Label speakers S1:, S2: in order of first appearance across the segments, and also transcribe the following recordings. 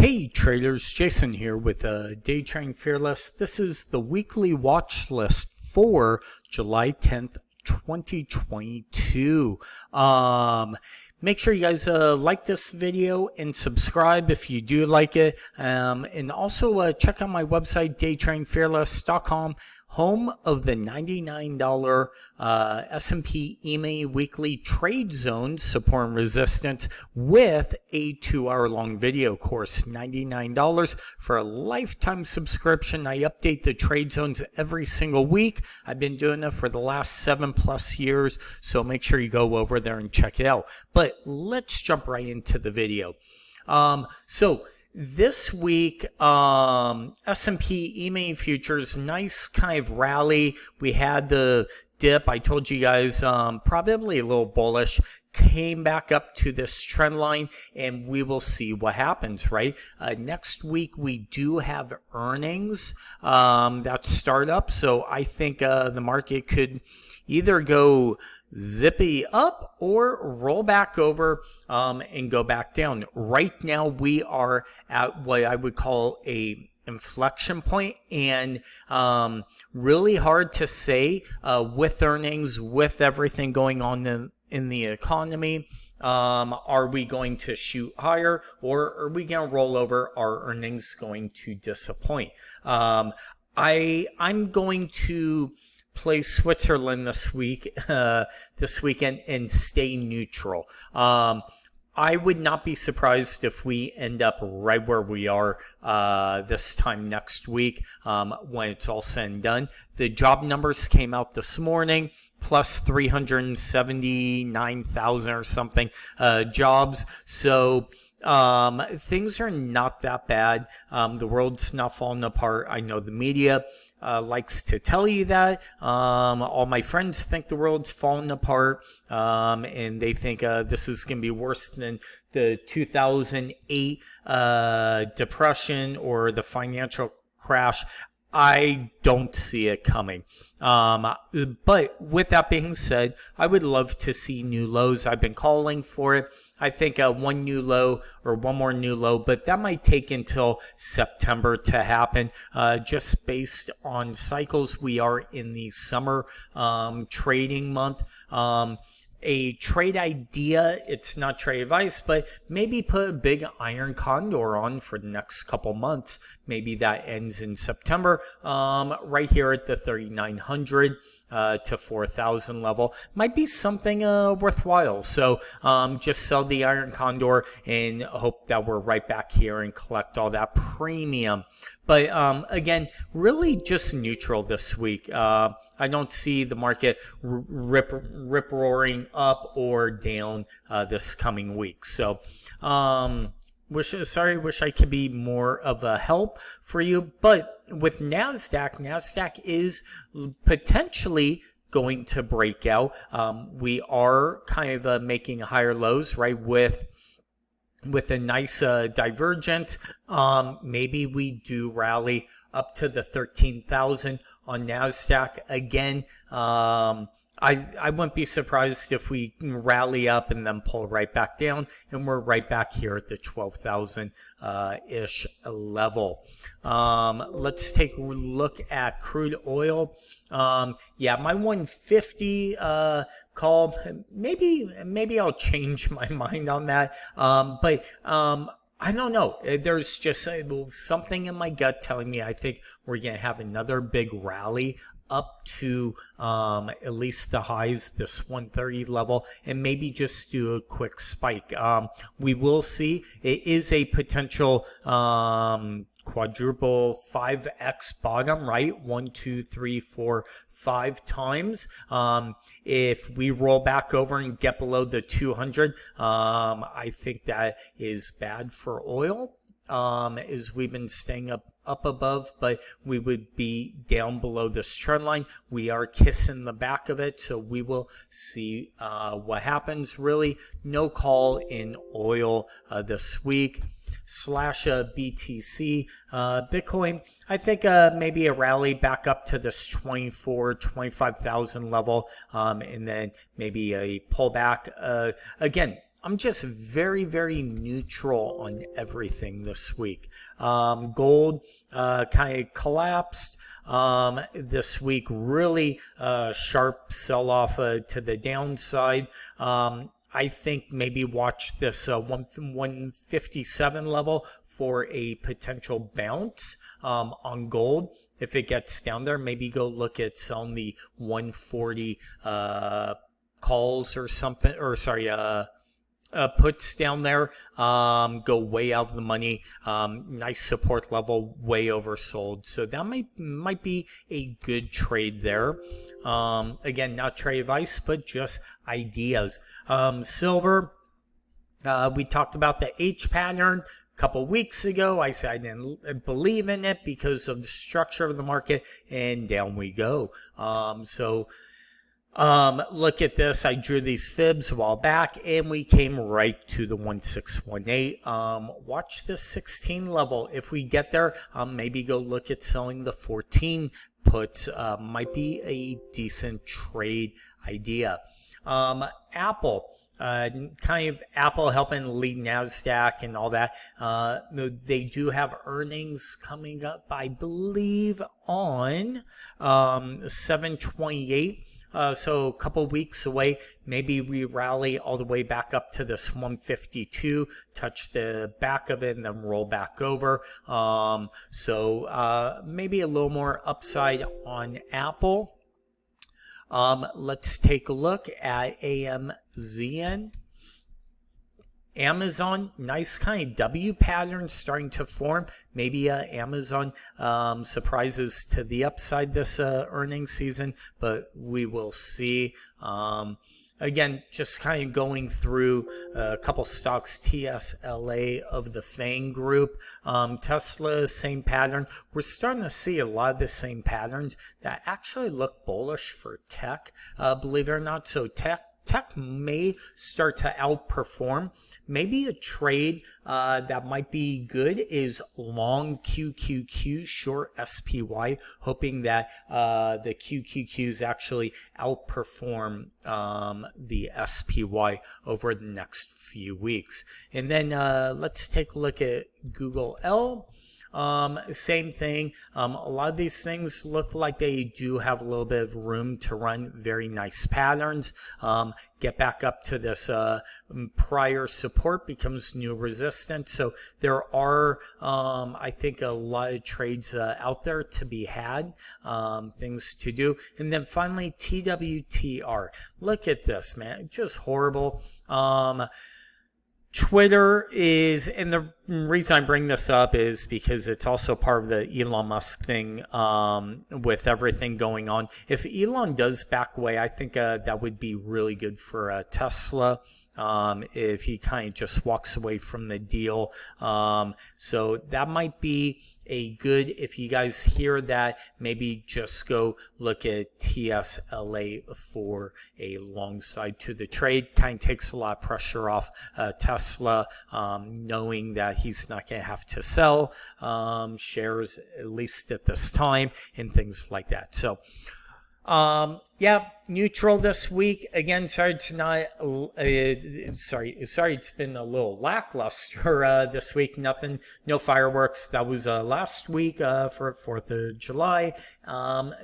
S1: Hey traders, Jason here with Day Trading Fearless. This is the weekly watch list for July 10th, 2022. Make sure you guys like this video and subscribe if you do like it. And also check out my website, daytradingfearless.com, home of the $99 S&P Emini weekly trade zone support and resistance with a 2-hour long video course. $99 for a lifetime subscription. I update the trade zones every single week. I've been doing it for the last 7+ years, so make sure you go over there and check it out. But let's jump right into the video. So this week, S&P Emini futures, nice kind of rally. We had the dip. I told you guys probably a little bullish. Came back up to this trend line, and we will see what happens, right? Next week, we do have earnings that start up. So I think the market could either go zippy up or roll back over and go back down. Right now we are at what I would call a inflection point, and really hard to say with earnings, with everything going on in the economy. Are we going to shoot higher, or are we going to roll over? Are earnings going to disappoint? I'm going to play Switzerland this weekend and stay neutral. I would not be surprised if we end up right where we are this time next week when it's all said and done. The job numbers came out this morning, plus 379,000 or something jobs. So things are not that bad. The world's not falling apart. I know the media likes to tell you that. All my friends think the world's falling apart, and they think this is going to be worse than the 2008 depression or the financial crash. I don't see it coming. But with that being said, I would love to see new lows. I've been calling for it. I think one new low or one more new low, but that might take until September to happen, just based on cycles. We are in the summer trading month. A trade idea, it's not trade advice, but maybe put a big iron condor on for the next couple months. Maybe that ends in September, right here at the 3,900 to 4,000 level. Might be something worthwhile. So just sell the iron condor and hope that we're right back here and collect all that premium. But again, really just neutral this week. I don't see the market rip-roaring up or down this coming week. So wish I could be more of a help for you. But with NASDAQ is potentially going to break out. We are kind of making higher lows, right, with a nice divergent. Maybe we do rally up to the 13,000 on NASDAQ again. I wouldn't be surprised if we rally up and then pull right back down, and we're right back here at the 12,000 ish level. Let's take a look at crude oil. Yeah, my 150 call, maybe I'll change my mind on that. But I don't know. There's just something in my gut telling me I think we're going to have another big rally up to at least the highs, this 130 level, and maybe just do a quick spike. We will see. It is a potential quadruple 5x bottom, right? 1, 2, 3, 4, 5 times. If we roll back over and get below the 200, I think that is bad for oil. As we've been staying up above, but we would be down below this trend line. We are kissing the back of it, so we will see what happens. Really, no call in oil this week. Slash BTC, Bitcoin, I think maybe a rally back up to this 25,000 level, and then maybe a pullback. Again, I'm just very, very neutral on everything this week. Gold kind of collapsed this week, really sharp sell-off to the downside. I think maybe watch this 157 level for a potential bounce on gold. If it gets down there, maybe go look at selling the 140 calls or something, or sorry, puts down there. Go way out of the money. Nice support level, way oversold. So that might be a good trade there. Again, not trade advice, but just ideas. Silver, we talked about the H pattern a couple weeks ago. I said I didn't believe in it because of the structure of the market, and down we go. Look at this. I drew these fibs a while back, and we came right to the 1618. Watch this 16 level. If we get there, maybe go look at selling the 14 puts. Might be a decent trade idea. Apple. Kind of Apple helping lead NASDAQ and all that. They do have earnings coming up, I believe, on 7/28. So a couple weeks away. Maybe we rally all the way back up to this 152, touch the back of it, and then roll back over. Maybe a little more upside on Apple. Let's take a look at AMZN. Amazon, nice kind of W pattern starting to form. Maybe Amazon surprises to the upside this earnings season, but we will see. Again, just kind of going through a couple stocks, TSLA of the FANG group. Tesla, same pattern. We're starting to see a lot of the same patterns that actually look bullish for tech, believe it or not. So tech may start to outperform. Maybe a trade that might be good is long QQQ, short SPY, hoping that the QQQs actually outperform the SPY over the next few weeks. And then let's take a look at Google L. Same thing. A lot of these things look like they do have a little bit of room to run very nice patterns. Get back up to this prior support, becomes new resistance. So there are, I think, a lot of trades out there to be had, things to do. And then finally, TWTR. Look at this, man. Just horrible. Twitter is, and the reason I bring this up is because it's also part of the Elon Musk thing with everything going on. If Elon does back away, I think that would be really good for Tesla. If he kind of just walks away from the deal. So that might be a good, if you guys hear that, maybe just go look at TSLA for a long side to the trade. Kind of takes a lot of pressure off Tesla, knowing that he's not going to have to sell shares, at least at this time, and things like that. So, yeah, neutral this week. Again, sorry it's not. Sorry, it's been a little lackluster this week. Nothing, no fireworks. That was last week for 4th of July.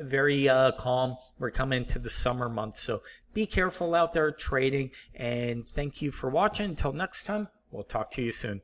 S1: Very calm. We're coming to the summer month, so be careful out there trading. And thank you for watching. Until next time, we'll talk to you soon.